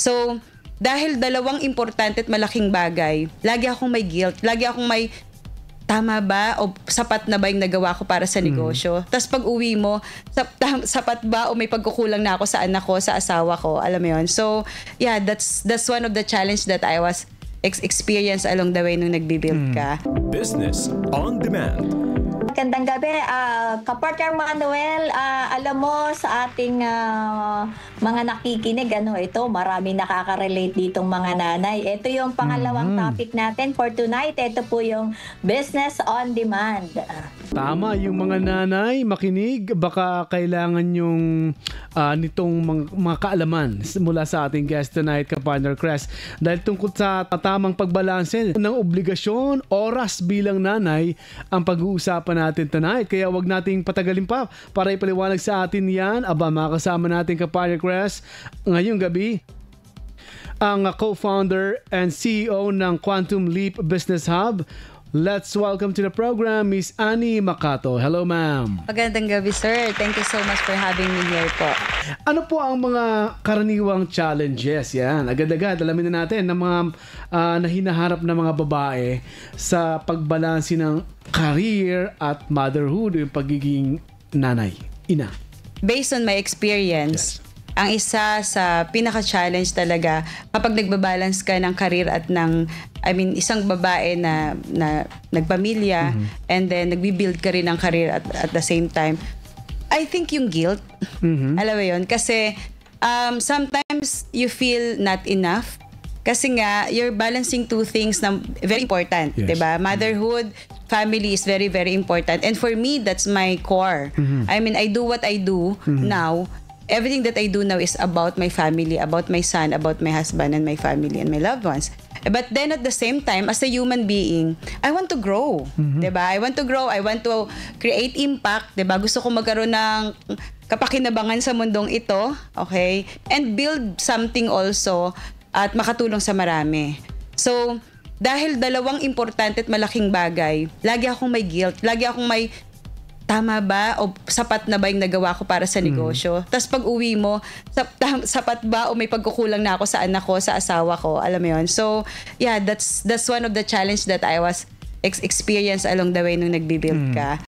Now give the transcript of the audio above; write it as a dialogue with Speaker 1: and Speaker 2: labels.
Speaker 1: So, dahil dalawang importante at malaking bagay, lagi akong may guilt, lagi akong may tama ba o sapat na ba yung nagawa ko para sa negosyo? Tapos pag uwi mo, sapat ba o may pagkukulang na ako sa anak ko, sa asawa ko? Alam mo yun? So, yeah, that's one of the challenge that I was experience along the way nung nagbibuild ka.
Speaker 2: Business on Demand.
Speaker 3: Magandang gabi, Kapartner Manuel. Alam mo sa ating mga nakikinig, ito, marami nakaka-relate ditong mga nanay. Ito yung pangalawang topic natin for tonight. Ito po yung Business on Demand.
Speaker 4: Tama, yung mga nanay, makinig, baka kailangan yung nitong mga kaalaman mula sa ating guest tonight, Kapartner Cres. Dahil tungkol sa tamang pagbalanse ng obligasyon, oras bilang nanay, ang pag-uusapan natin tonight. Kaya wag nating patagalin pa para ipaliwanag sa atin yan. Aba, makasama natin Kapartner Cres ngayong gabi, ang co-founder and CEO ng Quantum Leap Business Hub. Let's welcome to the program, Miss Annie Macato. Hello, ma'am.
Speaker 1: Magandang gabi, sir. Thank you so much for having me here po.
Speaker 4: Ano po ang mga karaniwang challenges? Yan, agad-agad, alamin na natin ng mga na hinaharap ng mga babae sa pagbalansi ng career at motherhood, yung pagiging nanay, ina.
Speaker 1: Based on my experience, ang isa sa pinaka-challenge talaga kapag nagbabalance ka ng career at isang babae na nagpamilya and then nagbi-build ka rin ng career at the same time, I think yung guilt, alam mo yun, kasi sometimes you feel not enough kasi nga you're balancing two things na very important, diba? Motherhood, family is very, very important, and for me, that's my core. I mean, I do what I do now. Everything that I do now is about my family, about my son, about my husband and my family and my loved ones. But then at the same time, as a human being, I want to grow. Diba? I want to grow. I want to create impact. Diba? Gusto ko magkaroon ng kapakinabangan sa mundong ito. Okay? And build something also at makatulong sa marami. So, dahil dalawang importante at malaking bagay, lagi akong may guilt. Lagi akong may tama ba o sapat na ba yung nagawa ko para sa negosyo? Tapos pag uwi mo, sapat ba o may pagkukulang na ako sa anak ko, sa asawa ko? Alam mo yun? So, yeah, that's one of the challenge that I was experience along the way nung nagbibuild ka.